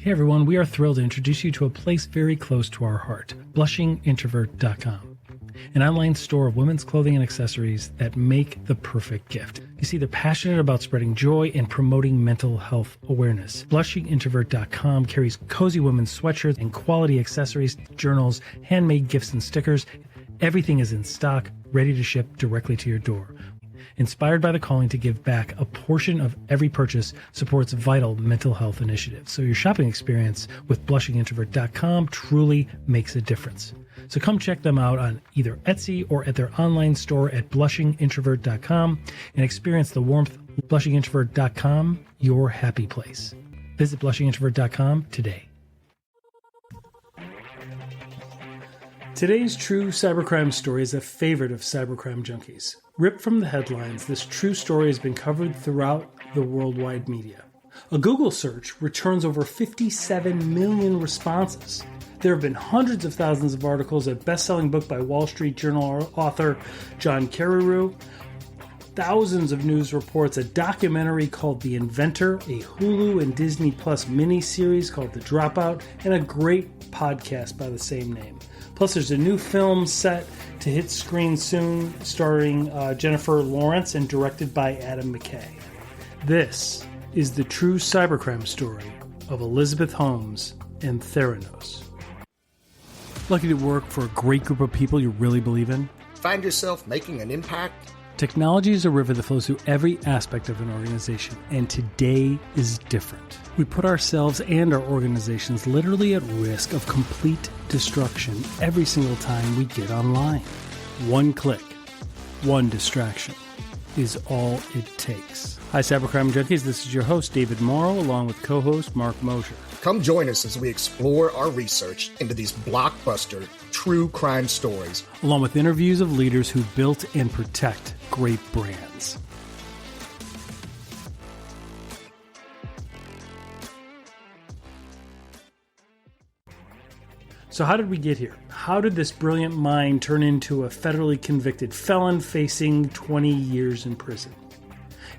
Hey everyone, we are thrilled to introduce you to a place very close to our heart, blushingintrovert.com, an online store of women's clothing and accessories that make the perfect gift. You see, they're passionate about spreading joy and promoting mental health awareness. Blushingintrovert.com carries cozy women's sweatshirts and quality accessories, journals, handmade gifts and stickers. Everything is in stock, ready to ship directly to your door. Inspired by the calling to give back, a portion of every purchase supports vital mental health initiatives. So your shopping experience with blushingintrovert.com truly makes a difference. So come check them out on either Etsy or at their online store at blushingintrovert.com and experience the warmth. Blushingintrovert.com, your happy place. Visit blushingintrovert.com today. Today's true cybercrime story is a favorite of cybercrime junkies. Ripped from the headlines, this true story has been covered throughout the worldwide media. A Google search returns over 57 million responses. There have been hundreds of thousands of articles, a best-selling book by Wall Street Journal author John Carreyrou, thousands of news reports, a documentary called The Inventor, a Hulu and Disney Plus miniseries called The Dropout, and a great podcast by the same name. Plus, there's a new film set to hit screens soon, starring Jennifer Lawrence and directed by Adam McKay. This is the true cybercrime story of Elizabeth Holmes and Theranos. Lucky to work for a great group of people you really believe in? Find yourself making an impact? Technology is a river that flows through every aspect of an organization, and today is different. We put ourselves and our organizations literally at risk of complete destruction every single time we get online. One click, one distraction is all it takes. Hi, Cybercrime Junkies. This is your host, David Morrow, along with co-host Mark Mosher. Come join us as we explore our research into these blockbuster true crime stories, along with interviews of leaders who built and protect great brands. So how did we get here? How did this brilliant mind turn into a federally convicted felon facing 20 years in prison?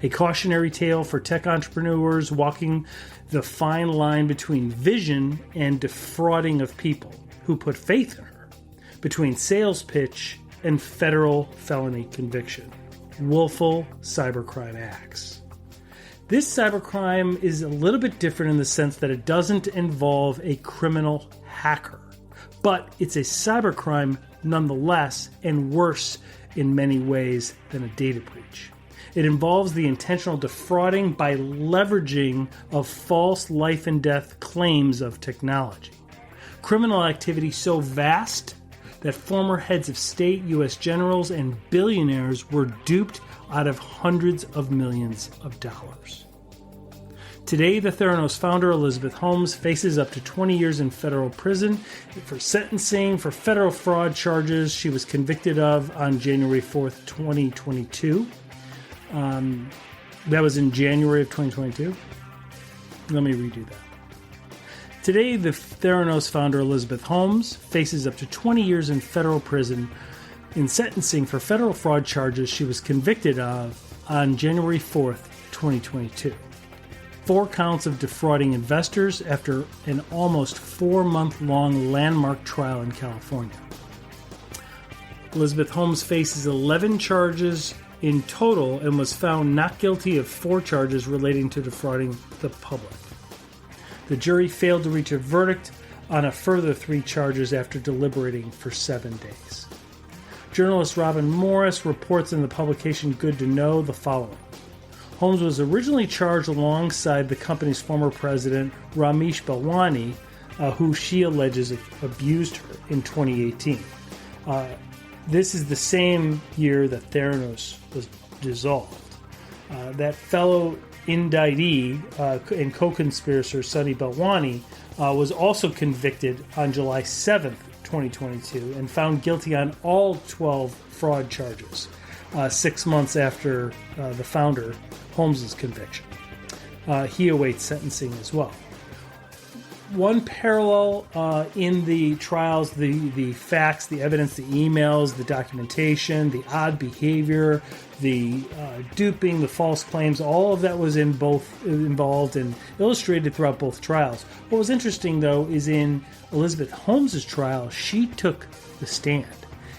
A cautionary tale for tech entrepreneurs walking the fine line between vision and defrauding of people who put faith in her, between sales pitch and federal felony conviction. Willful cybercrime acts. This cybercrime is a little bit different in the sense that it doesn't involve a criminal hacker, but it's a cybercrime nonetheless, and worse in many ways than a data breach. It involves the intentional defrauding by leveraging of false life and death claims of technology. Criminal activity so vast that former heads of state, U.S. generals, and billionaires were duped out of hundreds of millions of dollars. Today, the Theranos founder, Elizabeth Holmes, faces up to 20 years in federal prison for sentencing for federal fraud charges she was convicted of on January 4th, 2022. That was in January of 2022. Let me redo that. Today, the Theranos founder, Elizabeth Holmes, faces up to 20 years in federal prison in sentencing for federal fraud charges she was convicted of on January 4th, 2022. 4 counts of defrauding investors after an almost 4-month-long landmark trial in California. Elizabeth Holmes faces 11 charges in total and was found not guilty of 4 charges relating to defrauding the public. The jury failed to reach a verdict on a further 3 charges after deliberating for 7 days. Journalist Robin Morris reports in the publication Good to Know the following. Holmes was originally charged alongside the company's former president, Ramesh Balwani, who she alleges abused her in 2018. This is the same year that Theranos was dissolved. That fellow indictee and co-conspirator Sunny Balwani was also convicted on July 7th, 2022, and found guilty on all 12 fraud charges, 6 months after the founder, Holmes' conviction. He awaits sentencing as well. one parallel in the trials, the facts, the evidence, the emails, the documentation, the odd behavior, the duping, the false claims, all of that was involved and illustrated throughout both trials. What was interesting, though, is in Elizabeth Holmes' trial, she took the stand,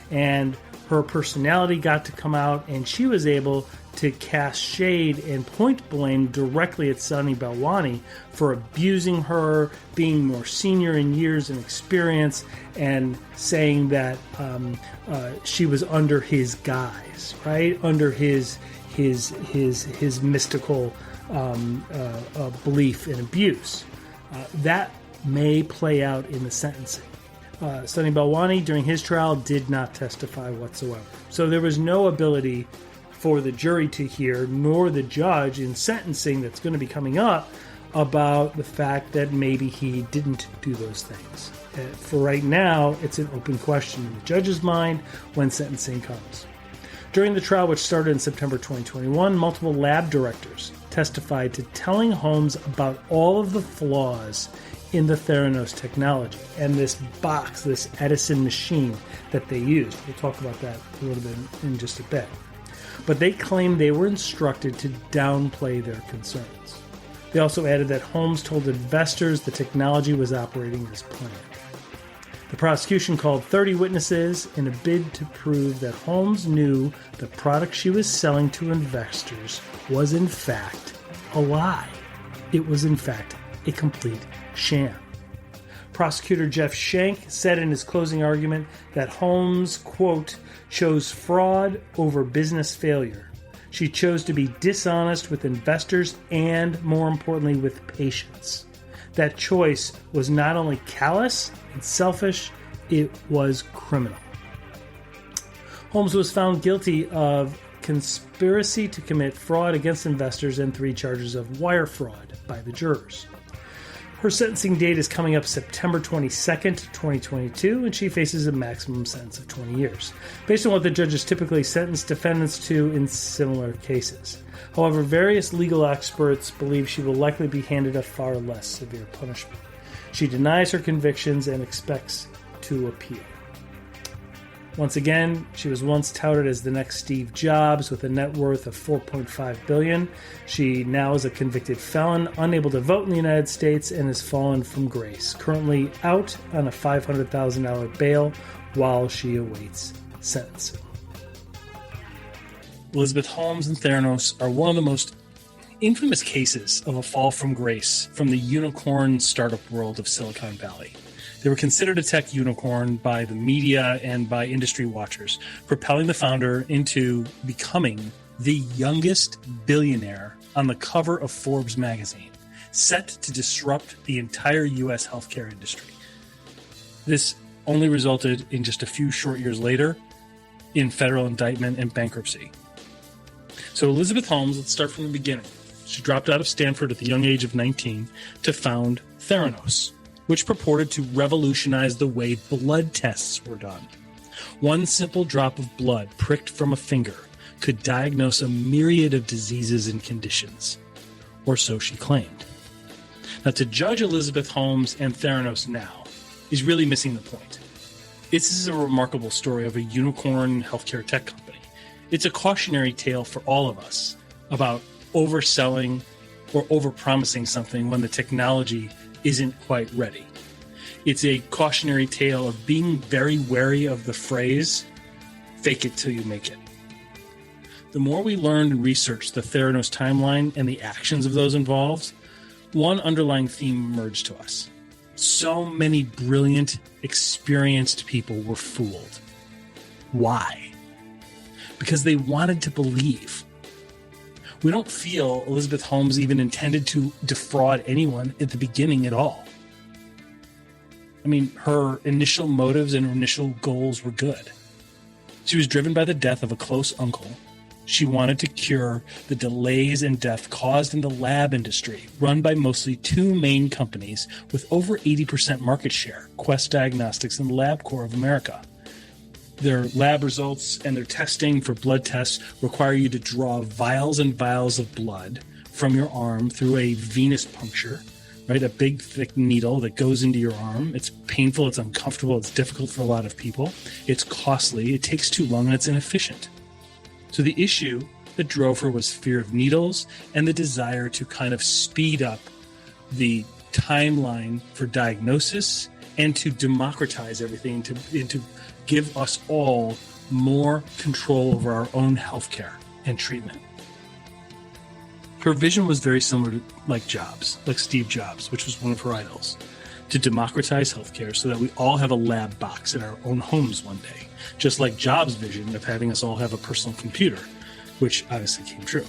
and her personality got to come out, and she was able to cast shade and point blame directly at Sunny Balwani for abusing her, being more senior in years and experience, and saying that she was under his guise, right? Under his mystical belief in abuse. That may play out in the sentencing. Sunny Balwani, during his trial, did not testify whatsoever. So there was no ability for the jury to hear, nor the judge in sentencing that's going to be coming up, about the fact that maybe he didn't do those things. For right now, it's an open question in the judge's mind when sentencing comes. During the trial, which started in September 2021, multiple lab directors testified to telling Holmes about all of the flaws in the Theranos technology and this box, this Edison machine that they used. We'll talk about that a little bit in just a bit. But they claimed they were instructed to downplay their concerns. They also added that Holmes told investors the technology was operating as planned. The prosecution called 30 witnesses in a bid to prove that Holmes knew the product she was selling to investors was in fact a lie. It was in fact a complete sham. Prosecutor Jeff Shank said in his closing argument that Holmes, quote, chose fraud over business failure. She chose to be dishonest with investors and, more importantly, with patients. That choice was not only callous and selfish, it was criminal. Holmes was found guilty of conspiracy to commit fraud against investors and 3 charges of wire fraud by the jurors. Her sentencing date is coming up September 22nd, 2022, and she faces a maximum sentence of 20 years, based on what the judges typically sentence defendants to in similar cases. However, various legal experts believe she will likely be handed a far less severe punishment. She denies her convictions and expects to appeal. Once again, she was once touted as the next Steve Jobs with a net worth of $4.5 billion. She now is a convicted felon, unable to vote in the United States, and has fallen from grace, currently out on a $500,000 bail while she awaits sentencing. Elizabeth Holmes and Theranos are one of the most infamous cases of a fall from grace from the unicorn startup world of Silicon Valley. They were considered a tech unicorn by the media and by industry watchers, propelling the founder into becoming the youngest billionaire on the cover of Forbes magazine, set to disrupt the entire U.S. healthcare industry. This only resulted in just a few short years later in federal indictment and bankruptcy. So Elizabeth Holmes, let's start from the beginning. She dropped out of Stanford at the young age of 19 to found Theranos, which purported to revolutionize the way blood tests were done. One simple drop of blood pricked from a finger could diagnose a myriad of diseases and conditions, or so she claimed. Now, to judge Elizabeth Holmes and Theranos now is really missing the point. This is a remarkable story of a unicorn healthcare tech company. It's a cautionary tale for all of us about overselling or overpromising something when the technology isn't quite ready. It's a cautionary tale of being very wary of the phrase, fake it till you make it. The more we learned and researched the Theranos timeline and the actions of those involved, one underlying theme emerged to us. So many brilliant, experienced people were fooled. Why? Because they wanted to believe. We don't feel Elizabeth Holmes even intended to defraud anyone at the beginning at all. I mean, her initial motives and her initial goals were good. She was driven by the death of a close uncle. She wanted to cure the delays and death caused in the lab industry, run by mostly 2 main companies with over 80% market share, Quest Diagnostics and LabCorp of America. Their lab results and their testing for blood tests require you to draw vials and vials of blood from your arm through a venous puncture right? A big, thick needle that goes into your arm. It's painful, it's uncomfortable, it's difficult for a lot of people. It's costly, it takes too long, and it's inefficient. So the issue that drove her was fear of needles and the desire to kind of speed up the timeline for diagnosis and to democratize everything, and to give us all more control over our own healthcare and treatment. Her vision was very similar to like Steve Jobs, which was one of her idols, to democratize healthcare so that we all have a lab box in our own homes one day, just like Jobs' vision of having us all have a personal computer, which obviously came true.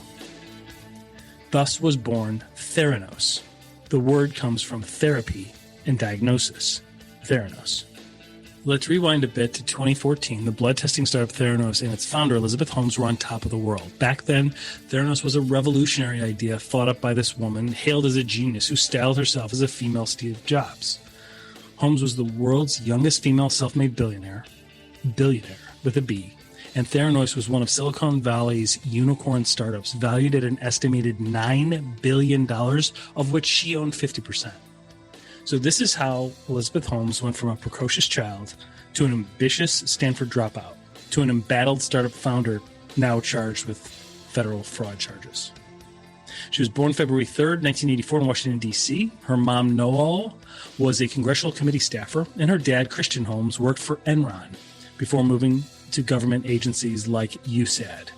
Thus was born Theranos. The word comes from therapy and diagnosis, Theranos. Let's rewind a bit to 2014. The blood testing startup Theranos and its founder, Elizabeth Holmes, were on top of the world. Back then, Theranos was a revolutionary idea thought up by this woman, hailed as a genius, who styled herself as a female Steve Jobs. Holmes was the world's youngest female self-made billionaire with a B, and Theranos was one of Silicon Valley's unicorn startups, valued at an estimated $9 billion, of which she owned 50%. So this is how Elizabeth Holmes went from a precocious child to an ambitious Stanford dropout to an embattled startup founder now charged with federal fraud charges. She was born February 3rd, 1984 in Washington, D.C. Her mom, Noel, was a congressional committee staffer, and her dad, Christian Holmes, worked for Enron before moving to government agencies like USAID.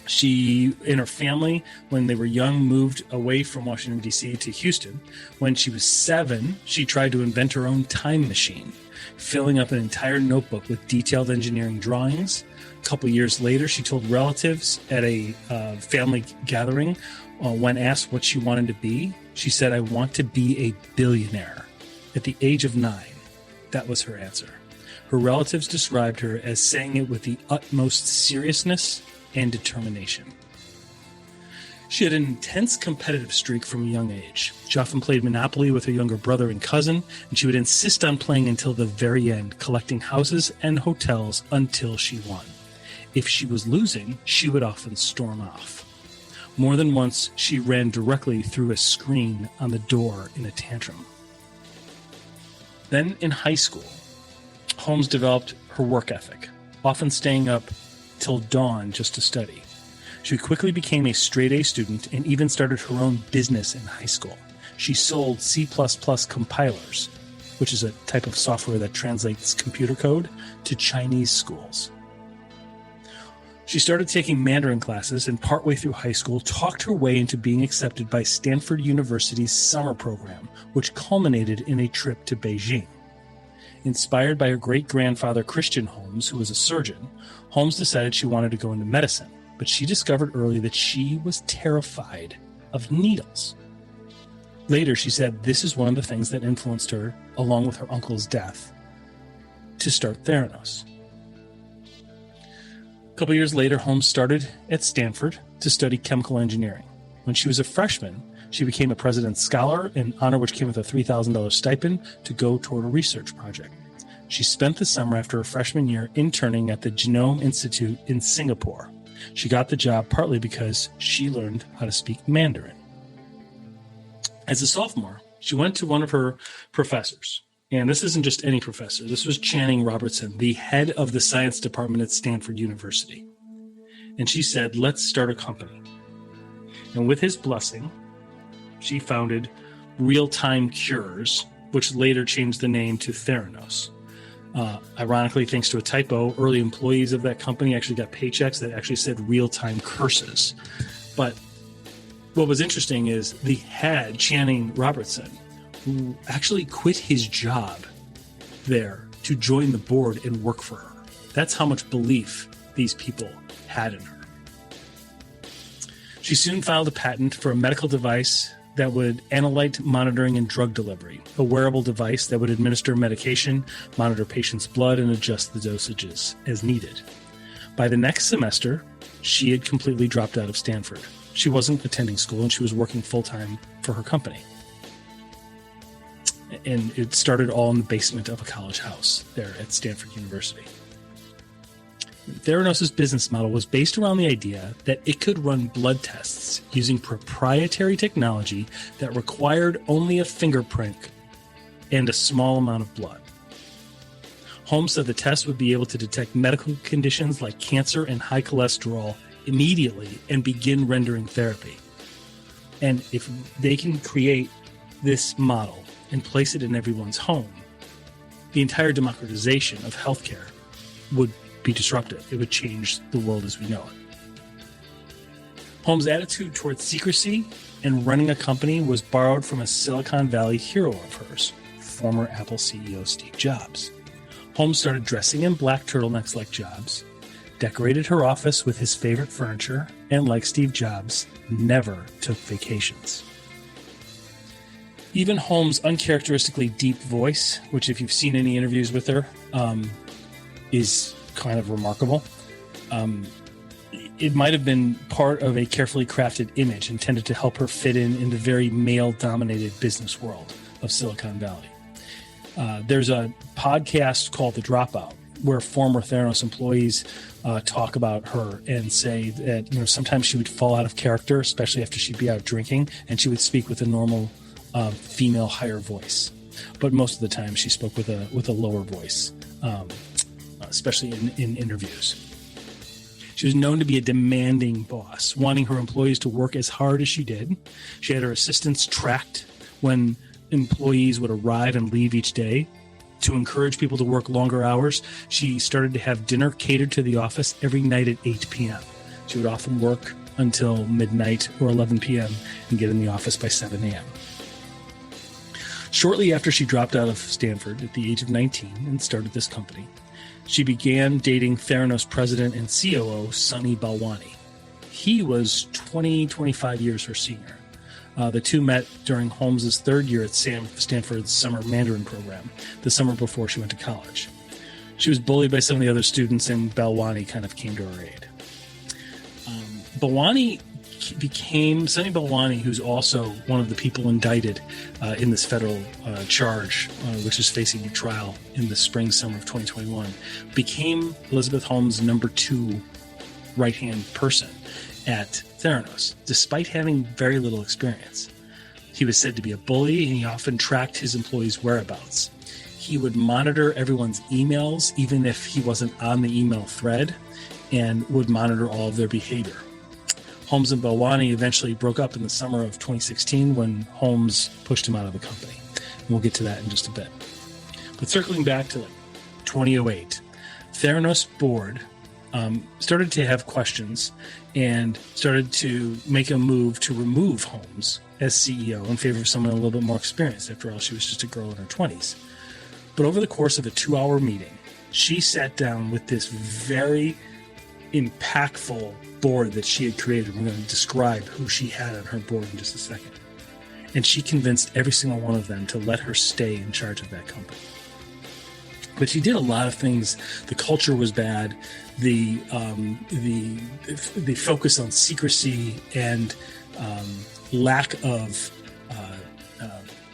She and her family, when they were young, moved away from Washington, D.C. to Houston. When she was 7, she tried to invent her own time machine, filling up an entire notebook with detailed engineering drawings. A couple years later, she told relatives at a family gathering, when asked what she wanted to be, she said, "I want to be a billionaire." At the age of 9, that was her answer. Her relatives described her as saying it with the utmost seriousness and determination. She had an intense competitive streak from a young age. She often played Monopoly with her younger brother and cousin, and she would insist on playing until the very end, collecting houses and hotels until she won. If she was losing, she would often storm off. More than once, she ran directly through a screen on the door in a tantrum. Then in high school, Holmes developed her work ethic, often staying up till dawn just to study. She quickly became a straight-A student and even started her own business in high school. She sold C++ compilers, which is a type of software that translates computer code, to Chinese schools. She started taking Mandarin classes and partway through high school talked her way into being accepted by Stanford University's summer program, which culminated in a trip to Beijing. Inspired by her great-grandfather Christian Holmes, who was a surgeon, Holmes decided she wanted to go into medicine, but she discovered early that she was terrified of needles. Later, she said this is one of the things that influenced her, along with her uncle's death, to start Theranos. A couple years later, Holmes started at Stanford to study chemical engineering. When she was a freshman, she became a President's Scholar, an honor which came with a $3,000 stipend to go toward a research project. She spent the summer after her freshman year interning at the Genome Institute in Singapore. She got the job partly because she learned how to speak Mandarin. As a sophomore, she went to one of her professors. And this isn't just any professor. This was Channing Robertson, the head of the science department at Stanford University. And she said, "Let's start a company." And with his blessing, she founded Real-Time Cures, which later changed the name to Theranos. Ironically, thanks to a typo, early employees of that company actually got paychecks that actually said real-time curses. But what was interesting is the head, Channing Robertson, who actually quit his job there to join the board and work for her. That's how much belief these people had in her. She soon filed a patent for a medical device that would analyte monitoring and drug delivery, a wearable device that would administer medication, monitor patients' blood, and adjust the dosages as needed. By the next semester, she had completely dropped out of Stanford. She wasn't attending school, and she was working full-time for her company. And it started all in the basement of a college house there at Stanford University. Theranos' business model was based around the idea that it could run blood tests using proprietary technology that required only a fingerprint and a small amount of blood. Holmes said the test would be able to detect medical conditions like cancer and high cholesterol immediately and begin rendering therapy. And if they can create this model and place it in everyone's home, the entire democratization of healthcare would be disruptive. It would change the world as we know it. Holmes' attitude towards secrecy and running a company was borrowed from a Silicon Valley hero of hers, former Apple CEO Steve Jobs. Holmes started dressing in black turtlenecks like Jobs, decorated her office with his favorite furniture, and like Steve Jobs, never took vacations. Even Holmes' uncharacteristically deep voice, which if you've seen any interviews with her, is kind of remarkable. It might have been part of a carefully crafted image intended to help her fit in the very male-dominated business world of Silicon Valley. There's a podcast called The Dropout, where former Theranos employees talk about her and say that sometimes she would fall out of character, especially after she'd be out drinking, and she would speak with a normal female higher voice. But most of the time, she spoke with a lower voice, especially in interviews. She was known to be a demanding boss, wanting her employees to work as hard as she did. She had her assistants tracked when employees would arrive and leave each day. To encourage people to work longer hours, she started to have dinner catered to the office every night at 8 p.m. She would often work until midnight or 11 p.m. and get in the office by 7 a.m. Shortly after she dropped out of Stanford at the age of 19 and started this company, she began dating Theranos president and COO Sunny Balwani. He was 25 years her senior. The two met during Holmes' third year at Stanford's summer Mandarin program, the summer before she went to college. She was bullied by some of the other students, and Balwani kind of came to her aid. Sunny Balwani, who's also one of the people indicted in this federal charge, which is facing a trial in the summer of 2021, became Elizabeth Holmes' number 2 right-hand person at Theranos, despite having very little experience. He was said to be a bully, and he often tracked his employees' whereabouts. He would monitor everyone's emails, even if he wasn't on the email thread, and would monitor all of their behavior. Holmes and Balwani eventually broke up in the summer of 2016 when Holmes pushed him out of the company. And we'll get to that in just a bit. But circling back to 2008, Theranos board started to have questions and started to make a move to remove Holmes as CEO in favor of someone a little bit more experienced. After all, she was just a girl in her 20s. But over the course of a 2-hour meeting, she sat down with this very impactful board that she had created. We're going to describe who she had on her board in just a second. And she convinced every single one of them to let her stay in charge of that company. But she did a lot of things. The culture was bad. The focus on secrecy and lack of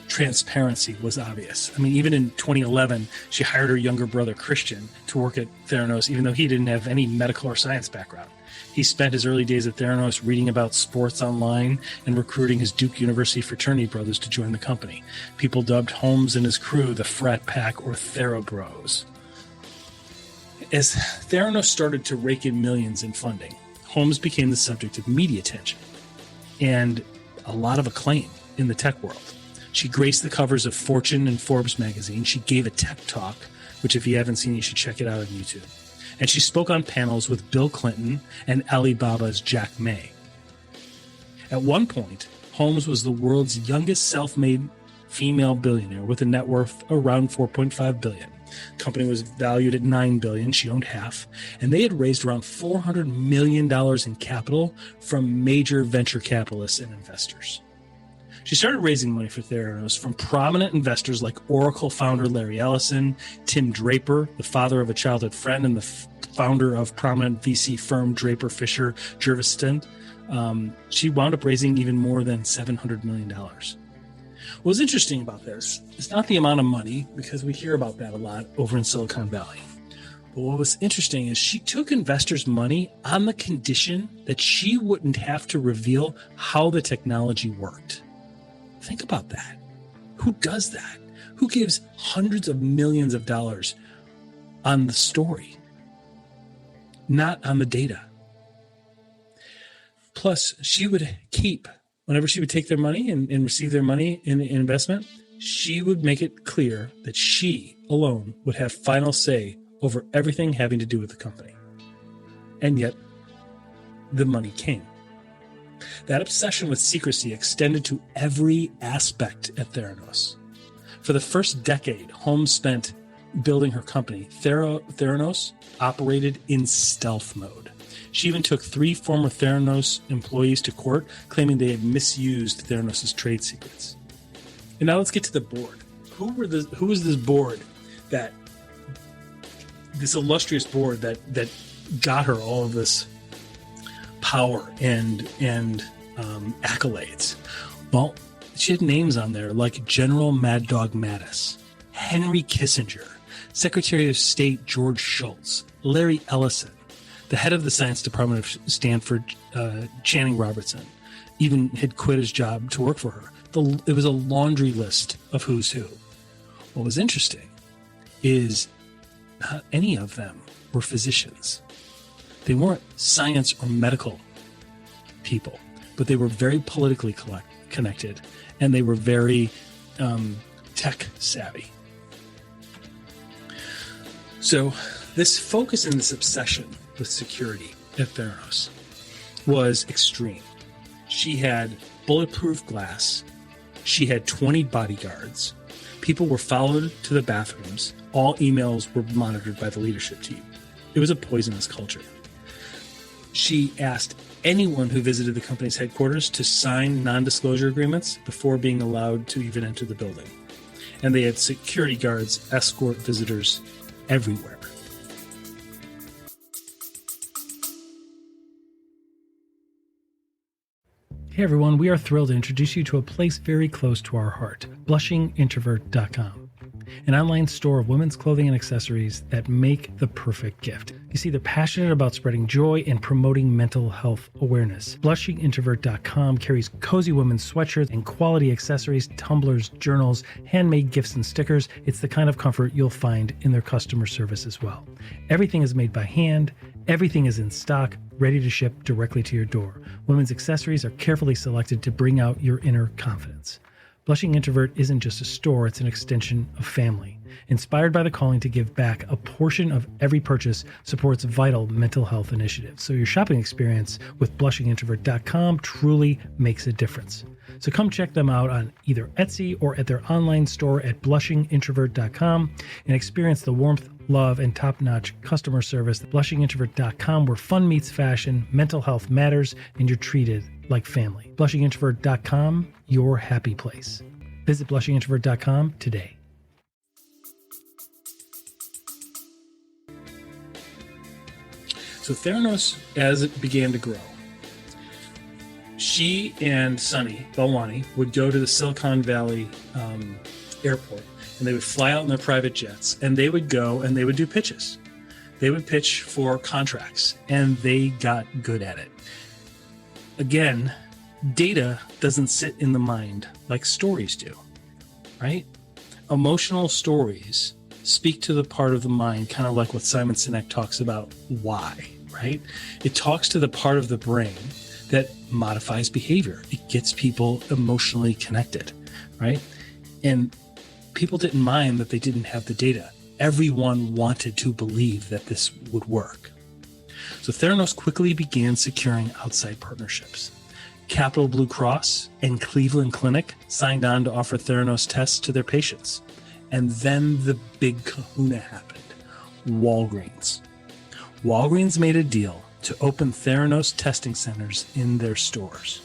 transparency was obvious. I mean, even in 2011, she hired her younger brother, Christian, to work at Theranos, even though he didn't have any medical or science background. He spent his early days at Theranos reading about sports online and recruiting his Duke University fraternity brothers to join the company. People dubbed Holmes and his crew the Frat Pack or Therabros. As Theranos started to rake in millions in funding, Holmes became the subject of media attention and a lot of acclaim in the tech world. She graced the covers of Fortune and Forbes magazine. She gave a tech talk, which if you haven't seen, you should check it out on YouTube. And she spoke on panels with Bill Clinton and Alibaba's Jack Ma. At one point, Holmes was the world's youngest self-made female billionaire with a net worth around $4.5 billion. The company was valued at $9 billion. She owned half. And they had raised around $400 million in capital from major venture capitalists and investors. She started raising money for Theranos from prominent investors like Oracle founder Larry Ellison, Tim Draper, the father of a childhood friend and the founder of prominent VC firm Draper Fisher Jurvetson. She wound up raising even more than $700 million. What's interesting about this is not the amount of money, because we hear about that a lot over in Silicon Valley. But what was interesting is she took investors' money on the condition that she wouldn't have to reveal how the technology worked. Think about that. Who does that? Who gives hundreds of millions of dollars on the story, not on the data? Plus, she would keep, whenever she would take their money and receive their money in investment, she would make it clear that she alone would have final say over everything having to do with the company. And yet, the money came. That obsession with secrecy extended to every aspect at Theranos. For the first decade Holmes spent building her company, Theranos operated in stealth mode. She even took 3 former Theranos employees to court, claiming they had misused Theranos' trade secrets. And now let's get to the board. Who was this board this illustrious board that got her all of this power and accolades? Well, she had names on there like General Mad Dog Mattis, Henry Kissinger, Secretary of State George Shultz, Larry Ellison, the head of the science department of Stanford, Channing Robertson, even had quit his job to work for her. It was a laundry list of who's who. What was interesting is not any of them were physicians. They weren't science or medical people, but they were very politically connected, and they were very tech savvy. So this focus and this obsession with security at Theranos was extreme. She had bulletproof glass. She had 20 bodyguards. People were followed to the bathrooms. All emails were monitored by the leadership team. It was a poisonous culture. She asked anyone who visited the company's headquarters to sign non-disclosure agreements before being allowed to even enter the building. And they had security guards escort visitors everywhere. Hey everyone, we are thrilled to introduce you to a place very close to our heart, blushingintrovert.com, an online store of women's clothing and accessories that make the perfect gift. You see, they're passionate about spreading joy and promoting mental health awareness. Blushingintrovert.com carries cozy women's sweatshirts and quality accessories, tumblers, journals, handmade gifts and stickers. It's the kind of comfort you'll find in their customer service as well. Everything is made by hand. Everything is in stock, ready to ship directly to your door. Women's accessories are carefully selected to bring out your inner confidence. Blushing Introvert isn't just a store, it's an extension of family. Inspired by the calling to give back, a portion of every purchase supports vital mental health initiatives. So your shopping experience with blushingintrovert.com truly makes a difference. So come check them out on either Etsy or at their online store at blushingintrovert.com and experience the warmth, love, and top-notch customer service at blushingintrovert.com, where fun meets fashion, mental health matters, and you're treated like family. Blushingintrovert.com, your happy place. Visit blushingintrovert.com today. So Theranos, as it began to grow, she and Sunny Balwani would go to the Silicon Valley airport, and they would fly out in their private jets, and they would go and they would do pitches. They would pitch for contracts, and they got good at it. Again, data doesn't sit in the mind like stories do, right? Emotional stories speak to the part of the mind, kind of like what Simon Sinek talks about, why, right? It talks to the part of the brain that modifies behavior. It gets people emotionally connected, right? And people didn't mind that they didn't have the data. Everyone wanted to believe that this would work. So Theranos quickly began securing outside partnerships. Capital Blue Cross and Cleveland Clinic signed on to offer Theranos tests to their patients. And then the big kahuna happened. Walgreens. Walgreens made a deal to open Theranos testing centers in their stores.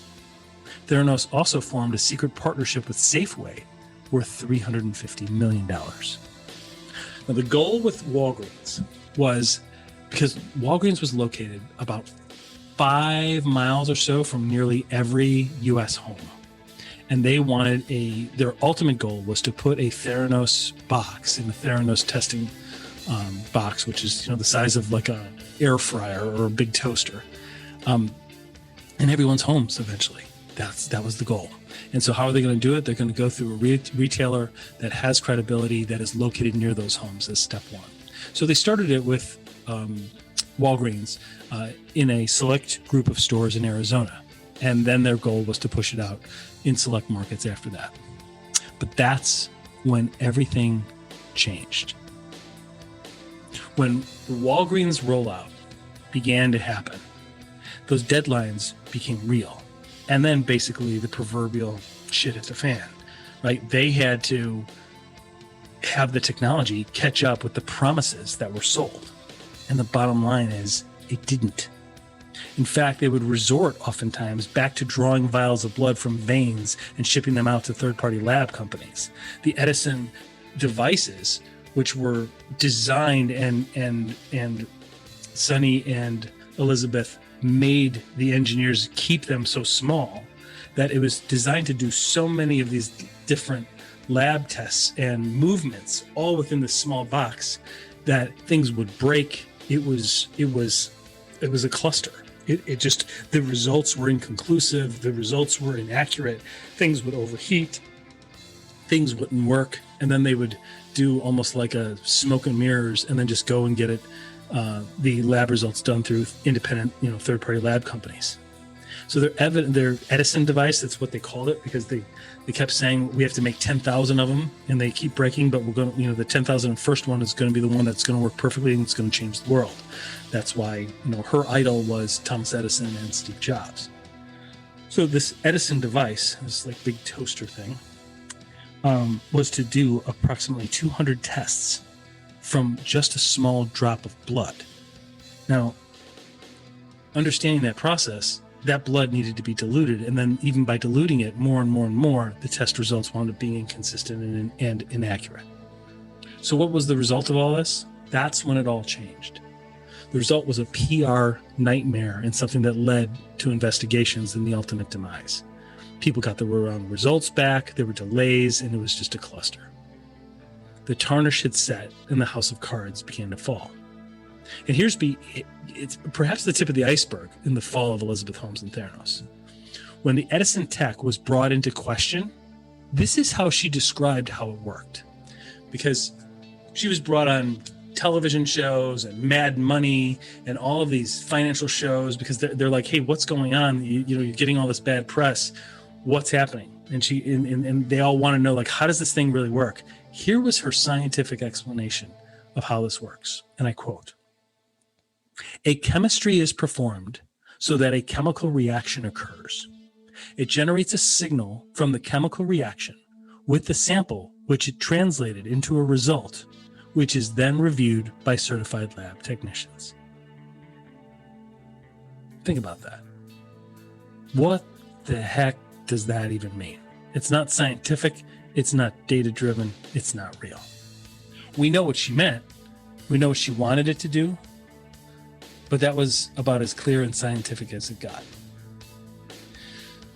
Theranos also formed a secret partnership with Safeway worth $350 million. Now, the goal with Walgreens was, because Walgreens was located about 5 miles or so from nearly every U.S. home, and they wanted their ultimate goal was to put a Theranos box in the Theranos testing box, which is the size of like a air fryer or a big toaster, in everyone's homes eventually. That was the goal. And so how are they going to do it? They're going to go through a retailer that has credibility, that is located near those homes as step one. So they started it with Walgreens in a select group of stores in Arizona. And then their goal was to push it out in select markets after that. But that's when everything changed. When the Walgreens rollout began to happen, those deadlines became real. And then basically the proverbial shit hit the fan, right? They had to have the technology catch up with the promises that were sold. And the bottom line is it didn't. In fact, they would resort oftentimes back to drawing vials of blood from veins and shipping them out to third-party lab companies. The Edison devices, which were designed and Sonny and Elizabeth made the engineers keep them so small that it was designed to do so many of these different lab tests and movements all within this small box that things would break. It was a cluster. It just, the results were inconclusive. The results were inaccurate. Things would overheat. Things wouldn't work. And then they would do almost like a smoke and mirrors and then just go and get it, the lab results done through independent, third-party lab companies. So their Edison device, that's what they called it, because they kept saying we have to make 10,000 of them, and they keep breaking, but we're going to, the 10,001st one is going to be the one that's going to work perfectly and it's going to change the world. That's why, her idol was Thomas Edison and Steve Jobs. So this Edison device, this like big toaster thing, was to do approximately 200 tests from just a small drop of blood. Now, understanding that process, that blood needed to be diluted, and then even by diluting it more and more and more, the test results wound up being inconsistent and inaccurate. So what was the result of all this? That's when it all changed. The result was a PR nightmare and something that led to investigations and the ultimate demise. People got the wrong results back, there were delays, and it was just a cluster. The tarnish had set and the house of cards began to fall. And it's perhaps the tip of the iceberg in the fall of Elizabeth Holmes and Theranos. When the Edison tech was brought into question, this is how she described how it worked. Because she was brought on television shows and Mad Money and all of these financial shows because they're like, hey, what's going on? You're getting all this bad press. What's happening? And and they all want to know, like, how does this thing really work? Here was her scientific explanation of how this works. And I quote, "A chemistry is performed so that a chemical reaction occurs. It generates a signal from the chemical reaction with the sample, which it translated into a result, which is then reviewed by certified lab technicians." Think about that. What the heck does that even mean? It's not scientific. It's not data-driven. It's not real. We know what she meant. We know what she wanted it to do. But that was about as clear and scientific as it got.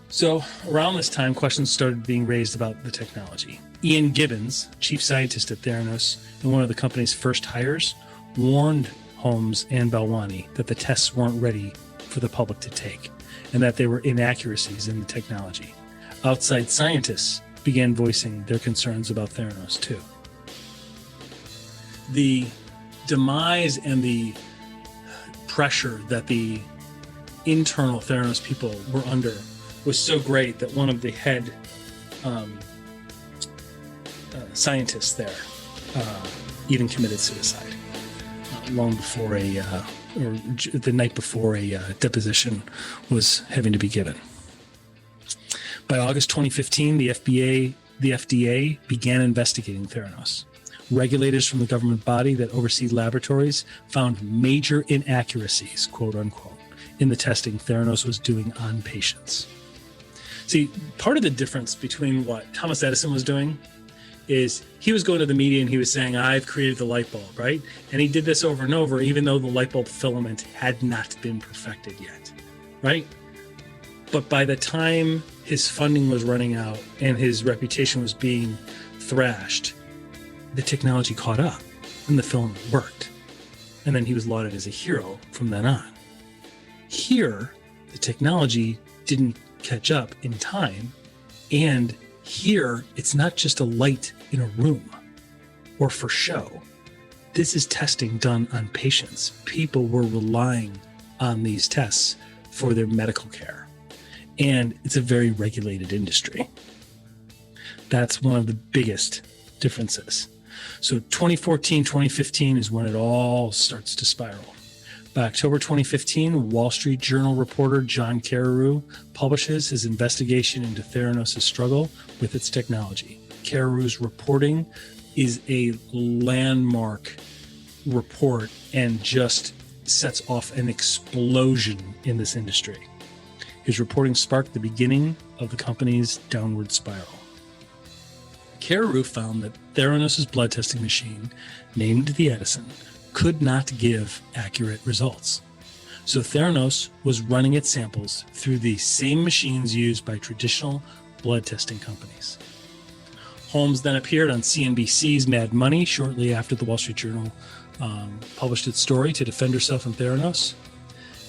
So around this time, questions started being raised about the technology. Ian Gibbons, chief scientist at Theranos and one of the company's first hires, warned Holmes and Balwani that the tests weren't ready for the public to take and that there were inaccuracies in the technology. Outside scientists began voicing their concerns about Theranos too. The demise and the pressure that the internal Theranos people were under was so great that one of the head scientists there even committed suicide long before or the night before a deposition was having to be given. By August 2015, the FDA began investigating Theranos. Regulators from the government body that oversee laboratories found major inaccuracies, quote unquote, in the testing Theranos was doing on patients. See, part of the difference between what Thomas Edison was doing is he was going to the media and he was saying, I've created the light bulb, right? And he did this over and over, even though the light bulb filament had not been perfected yet, right? But by the time his funding was running out and his reputation was being thrashed, the technology caught up. and the filament worked. And then he was lauded as a hero from then on. Here, the technology didn't catch up in time, and here, it's not just a light in a room or for show. This is testing done on patients. People were relying on these tests for their medical care, and it's a very regulated industry. That's one of the biggest differences. So 2014, 2015 is when it all starts to spiral. By October 2015, Wall Street Journal reporter John Carreyrou publishes his investigation into Theranos' struggle with its technology. Carreyrou's reporting is a landmark report and just sets off an explosion in this industry. His reporting sparked the beginning of the company's downward spiral. Carreyrou found that Theranos' blood testing machine, named the Edison, could not give accurate results. So Theranos was running its samples through the same machines used by traditional blood testing companies. Holmes then appeared on CNBC's Mad Money shortly after the Wall Street Journal published its story to defend herself and Theranos.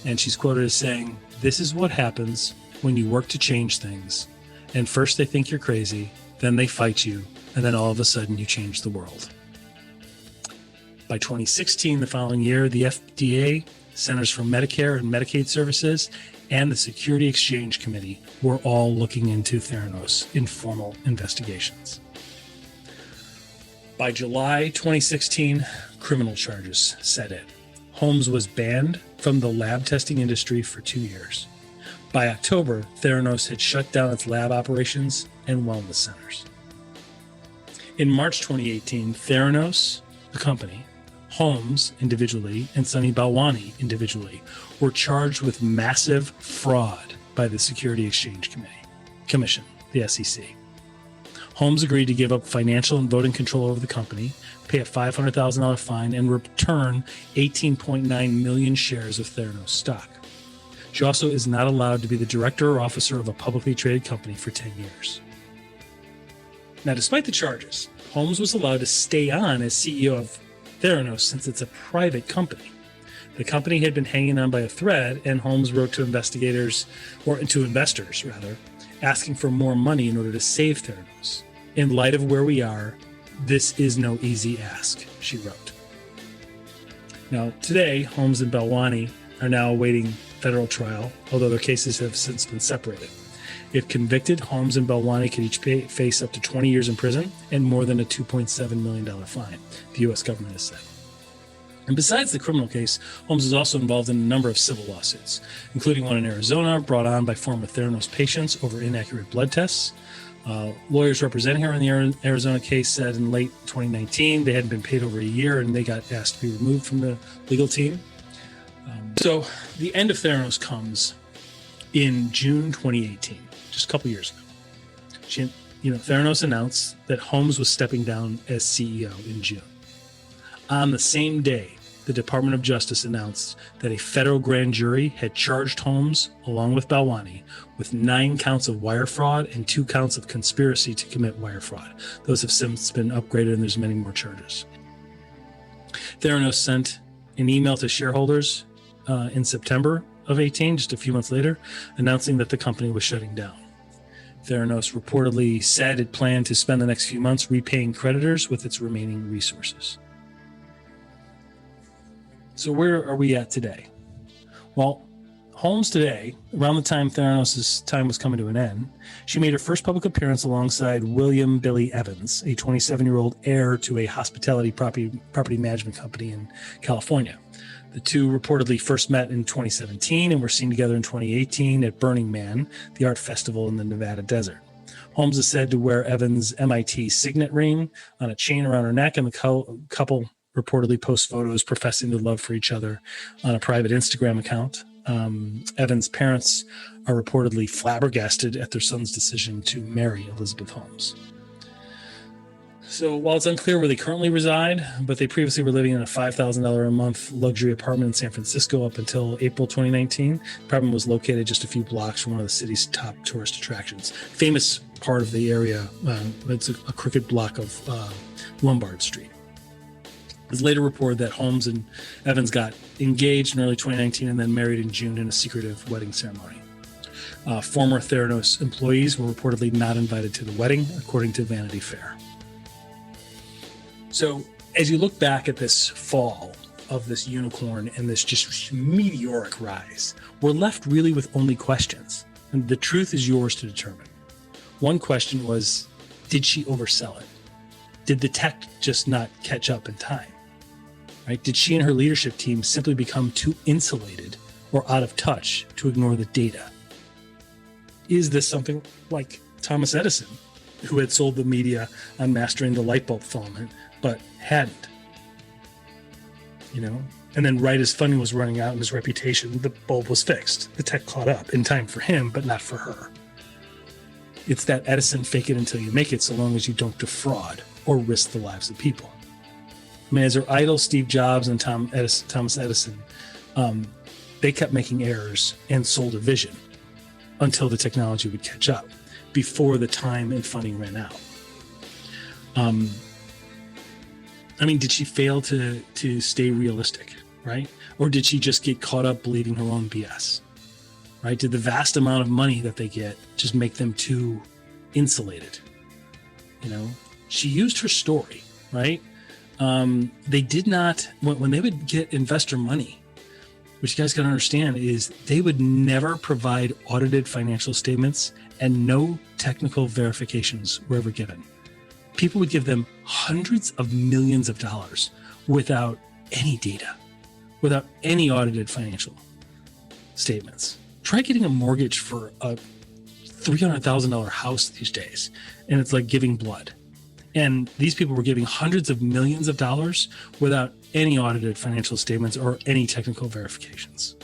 And she's quoted as saying, "This is what happens when you work to change things. And first they think you're crazy, then they fight you, and then all of a sudden you change the world." By 2016, the following year, the FDA, Centers for Medicare and Medicaid Services, and the Security Exchange Committee were all looking into Theranos in formal investigations. By July 2016, criminal charges set in. Holmes was banned from the lab testing industry for 2 years. By October, Theranos had shut down its lab operations and wellness centers. In March 2018, Theranos, the company, Holmes individually, and Sunny Balwani individually were charged with massive fraud by the Security Exchange Commission, the SEC. Holmes agreed to give up financial and voting control over the company, pay a $500,000 fine, and return 18.9 million shares of Theranos stock. She also is not allowed to be the director or officer of a publicly traded company for 10 years. Now, despite the charges, Holmes was allowed to stay on as CEO of Theranos since it's a private company. The company had been hanging on by a thread, and Holmes wrote to investors, asking for more money in order to save Theranos. "In light of where we are, this is no easy ask," she wrote. Now, today, Holmes and Balwani are now awaiting federal trial, although their cases have since been separated. If convicted, Holmes and Balwani could each face up to 20 years in prison and more than a $2.7 million fine, the U.S. government has said. And besides the criminal case, Holmes is also involved in a number of civil lawsuits, including one in Arizona brought on by former Theranos patients over inaccurate blood tests. Lawyers representing her in the Arizona case said in late 2019 they hadn't been paid over a year and they got asked to be removed from the legal team. So the end of Theranos comes in June 2018, just a couple years ago. Theranos announced that Holmes was stepping down as CEO in June. On the same day, the Department of Justice announced that a federal grand jury had charged Holmes, along with Balwani, with 9 counts of wire fraud and 2 counts of conspiracy to commit wire fraud. Those have since been upgraded, and there's many more charges. Theranos sent an email to shareholders in September of 18, just a few months later, announcing that the company was shutting down. Theranos reportedly said it planned to spend the next few months repaying creditors with its remaining resources. So where are we at today? Well, Holmes today, around the time Theranos' time was coming to an end, she made her first public appearance alongside William Billy Evans, a 27-year-old heir to a hospitality property management company in California. The two reportedly first met in 2017 and were seen together in 2018 at Burning Man, the art festival in the Nevada desert. Holmes is said to wear Evans' MIT signet ring on a chain around her neck, and the couple reportedly post photos professing their love for each other on a private Instagram account. Evans' parents are reportedly flabbergasted at their son's decision to marry Elizabeth Holmes. So while it's unclear where they currently reside, but they previously were living in a $5,000 a month luxury apartment in San Francisco up until April 2019. The apartment was located just a few blocks from one of the city's top tourist attractions. Famous part of the area, it's a crooked block of Lombard Street. It's later reported that Holmes and Evans got engaged in early 2019 and then married in June in a secretive wedding ceremony. Former Theranos employees were reportedly not invited to the wedding, according to Vanity Fair. So as you look back at this fall of this unicorn and this just meteoric rise, we're left really with only questions. And the truth is yours to determine. One question was, did she oversell it? Did the tech just not catch up in time? Right? Did she and her leadership team simply become too insulated or out of touch to ignore the data? Is this something like Thomas Edison, who had sold the media on mastering the light bulb filament, but hadn't? And then right as funding was running out and his reputation, the bulb was fixed. The tech caught up in time for him, but not for her. It's that Edison fake it until you make it, so long as you don't defraud or risk the lives of people. I mean, as their idol, Steve Jobs and Thomas Edison, they kept making errors and sold a vision until the technology would catch up before the time and funding ran out. Did she fail to stay realistic, right? Or did she just get caught up believing her own BS, right? Did the vast amount of money that they get just make them too insulated? She used her story, right? They did not, when they would get investor money, which you guys got to understand is they would never provide audited financial statements and no technical verifications were ever given. People would give them hundreds of millions of dollars without any data, without any audited financial statements. Try getting a mortgage for a $300,000 house these days, and it's like giving blood. And these people were giving hundreds of millions of dollars without any audited financial statements or any technical verifications.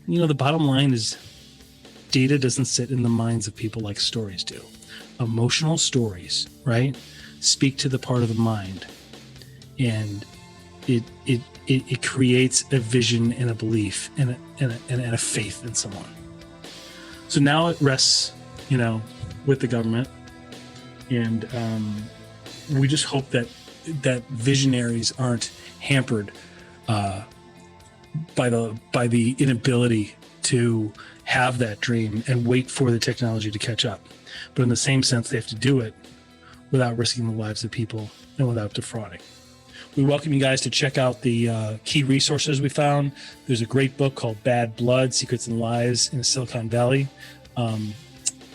The bottom line is data doesn't sit in the minds of people like stories do. Emotional stories, right, speak to the part of the mind, and it creates a vision and a belief and a faith in someone. So now it rests, with the government, and we just hope that visionaries aren't hampered by the inability to have that dream and wait for the technology to catch up. But in the same sense, they have to do it without risking the lives of people and without defrauding. We welcome you guys to check out the key resources we found. There's a great book called Bad Blood, Secrets and Lies in Silicon Valley.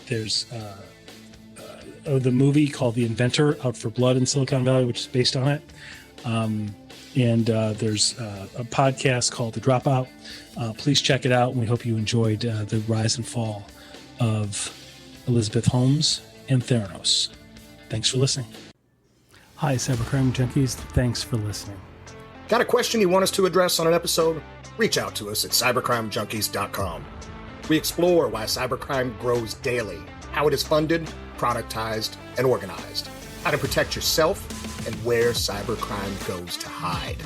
There's the movie called The Inventor, Out for Blood in Silicon Valley, which is based on it. And there's a podcast called The Dropout. Please check it out, and we hope you enjoyed the rise and fall of Elizabeth Holmes and Theranos. Thanks for listening. Hi, Cybercrime Junkies. Thanks for listening. Got a question you want us to address on an episode? Reach out to us at cybercrimejunkies.com. We explore why cybercrime grows daily, how it is funded, productized, and organized, how to protect yourself, and where cybercrime goes to hide.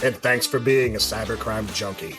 And thanks for being a cybercrime junkie.